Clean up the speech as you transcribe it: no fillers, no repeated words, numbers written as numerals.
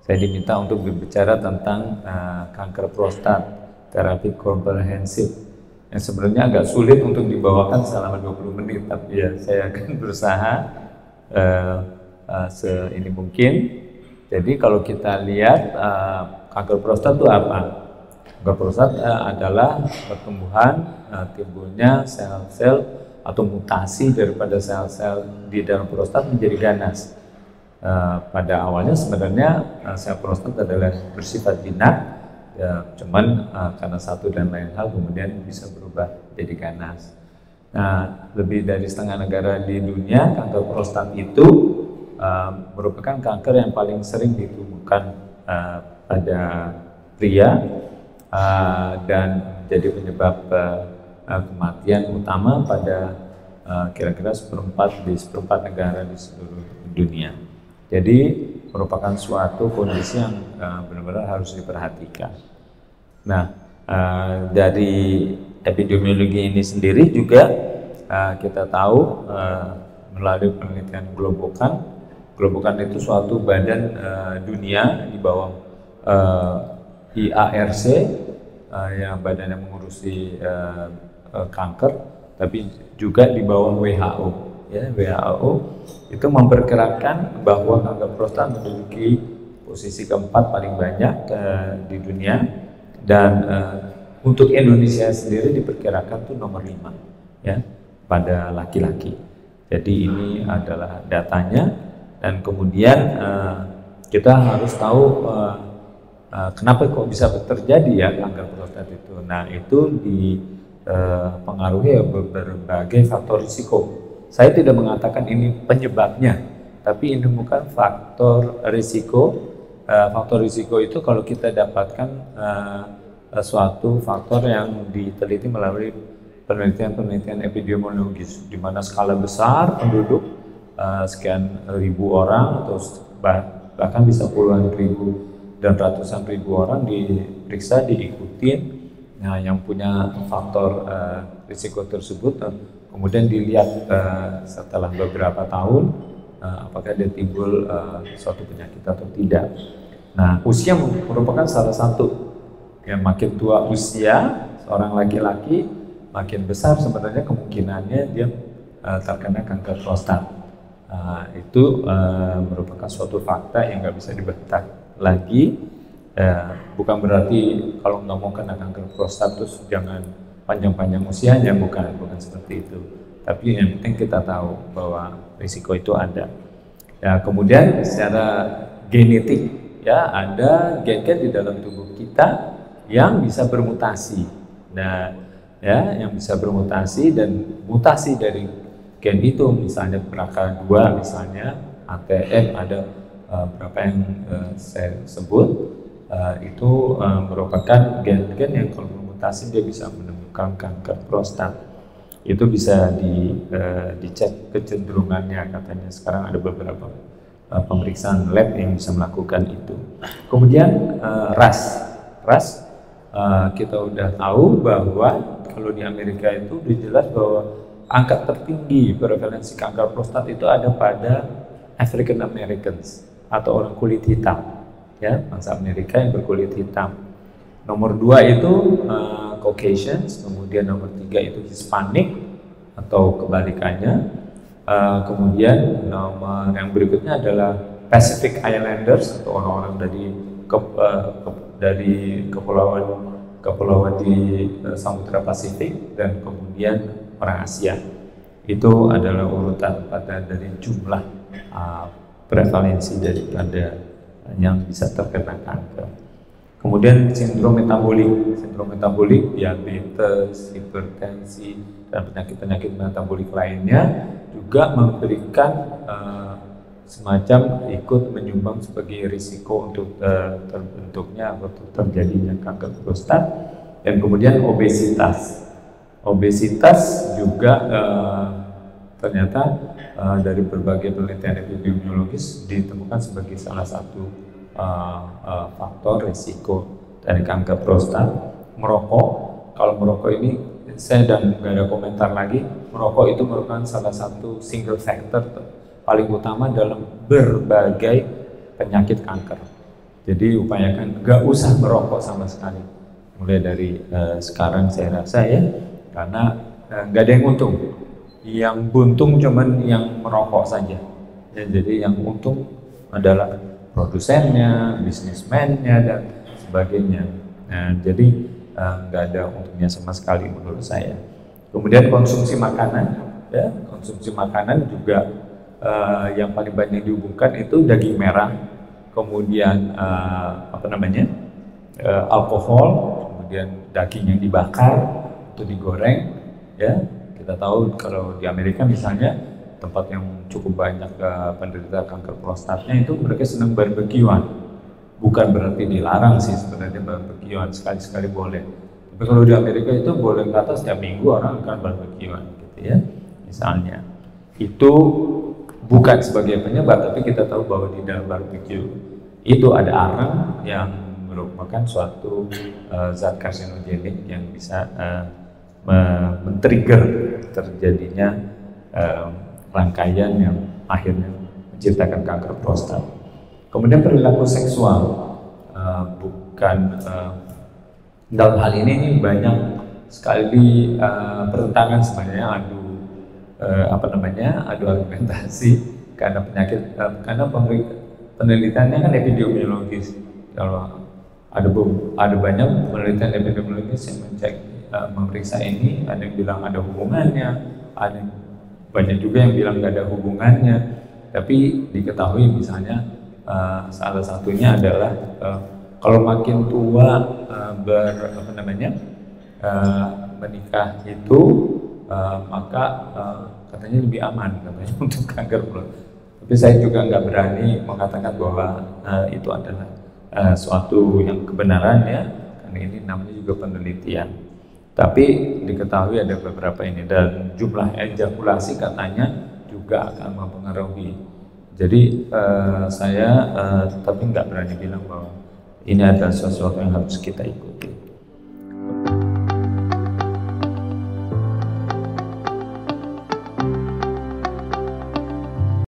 Saya diminta untuk berbicara tentang kanker prostat, terapi komprehensif. Yang sebenarnya agak sulit untuk dibawakan selama 20 menit, tapi ya saya akan berusaha seini mungkin. Jadi kalau kita lihat kanker prostat itu apa? Kanker prostat adalah pertumbuhan timbulnya sel-sel atau mutasi daripada sel-sel di dalam prostat menjadi ganas. Pada awalnya sebenarnya sel prostat adalah bersifat jinak, ya, cuman karena satu dan lain hal kemudian bisa berubah jadi ganas. Nah, lebih dari setengah negara di dunia kanker prostat itu merupakan kanker yang paling sering ditemukan pada pria dan menjadi penyebab kematian utama pada kira-kira seperempat negara di seluruh dunia. Jadi merupakan suatu kondisi yang benar-benar harus diperhatikan. Nah, dari epidemiologi ini sendiri juga kita tahu melalui penelitian Globokan itu suatu badan dunia di bawah IARC, yang badan yang mengurusi kanker, tapi juga di bawah WHO. Ya, WHO itu memperkirakan bahwa kanker prostat menduduki posisi keempat paling banyak di dunia, dan untuk Indonesia sendiri diperkirakan itu nomor 5 ya pada laki-laki. Jadi ini adalah datanya, dan kemudian kita harus tahu kenapa kok bisa terjadi ya kanker prostat itu. Nah, itu dipengaruhi berbagai faktor risiko. Saya tidak mengatakan ini penyebabnya, tapi ini bukan faktor risiko. Faktor risiko itu kalau kita dapatkan suatu faktor yang diteliti melalui penelitian epidemiologis, di mana skala besar penduduk, sekian ribu orang atau bahkan bisa puluhan ribu dan ratusan ribu orang diperiksa, diikutin. Nah, yang punya faktor risiko tersebut kemudian dilihat setelah beberapa tahun apakah dia timbul suatu penyakit atau tidak. Nah, usia merupakan salah satu. Ya, makin tua usia seorang laki-laki, makin besar sebenarnya kemungkinannya dia terkena kanker prostat. Itu merupakan suatu fakta yang nggak bisa dibantah lagi. Bukan berarti kalau nggak mau kena kanker prostat terus jangan panjang-panjang usianya, bukan seperti itu. Tapi yang penting kita tahu bahwa risiko itu ada. Ya, kemudian secara genetik, ya, ada gen-gen di dalam tubuh kita yang bisa bermutasi. Nah, ya, yang bisa bermutasi, dan mutasi dari gen itu misalnya BRCA2 misalnya, ATM ada berapa yang saya sebut, itu merupakan gen-gen yang kalau bermutasi dia bisa menemukan kanker prostat. Itu bisa dicek kecenderungannya, katanya sekarang ada beberapa pemeriksaan lab yang bisa melakukan itu. Kemudian ras kita udah tahu bahwa kalau di Amerika itu udah jelas bahwa angka tertinggi prevalensi kanker prostat itu ada pada African Americans atau orang kulit hitam, ya, bangsa Amerika yang berkulit hitam. Nomor 2 itu Caucasians, kemudian nomor 3 itu Hispanic atau kebalikannya. Kemudian nomor yang berikutnya adalah Pacific Islanders atau orang-orang dari kepulauan di Samudra Pasifik, dan kemudian orang Asia. Itu adalah urutan dari jumlah prevalensi daripada yang bisa terkena kanker. Kemudian sindrom metabolik, diabetes, hipertensi, dan penyakit-penyakit metabolik lainnya juga memberikan semacam ikut menyumbang sebagai risiko untuk terbentuknya atau terjadinya kanker prostat. Dan kemudian obesitas juga ternyata dari berbagai penelitian epidemiologis ditemukan sebagai salah satu faktor risiko dari kanker prostat. Merokok, kalau merokok ini saya dan nggak ada komentar lagi, merokok itu merupakan salah satu single factor paling utama dalam berbagai penyakit kanker. Jadi upayakan nggak usah merokok sama sekali. Mulai dari sekarang saya rasa ya, karena nggak ada yang untung. Yang buntung cuman yang merokok saja. Ya, jadi yang untung adalah produsennya, bisnismennya dan sebagainya. Nah, jadi nggak ada untungnya sama sekali menurut saya. Kemudian konsumsi makanan, ya konsumsi makanan juga yang paling banyak dihubungkan itu daging merah, kemudian alkohol, kemudian daging yang dibakar atau digoreng, ya. Kita tahu kalau di Amerika misalnya tempat yang cukup banyak penderita kanker prostatnya itu mereka senang barbekyuan. Bukan berarti dilarang sih sebenarnya barbekyuan, sekali-sekali boleh. Tapi kalau di Amerika itu boleh kata setiap minggu orang akan barbekyuan gitu ya. Misalnya. Itu bukan sebagai penyebab, tapi kita tahu bahwa di dalam barbecue itu ada arang yang merupakan suatu zat karsinogenik yang bisa men-trigger terjadinya rangkaian yang akhirnya menciptakan kanker prostat. Kemudian perilaku seksual, bukan dalam hal ini banyak sekali pertentangan sebenarnya, adu argumentasi karena penyakit, karena penelitiannya kan epidemiologis. Kalau ada banyak penelitian epidemiologis yang memeriksa ini, ada yang bilang ada hubungannya, banyak juga yang bilang nggak ada hubungannya. Tapi diketahui misalnya salah satunya adalah kalau makin tua menikah itu maka katanya lebih aman katanya untuk kanker prostat. Tapi saya juga nggak berani mengatakan bahwa itu adalah suatu yang kebenaran ya, karena ini namanya juga penelitian. Tapi diketahui ada beberapa ini, dan jumlah ejakulasi katanya juga akan mempengaruhi. Jadi saya tapi nggak berani bilang bahwa ini adalah sesuatu yang harus kita ikuti.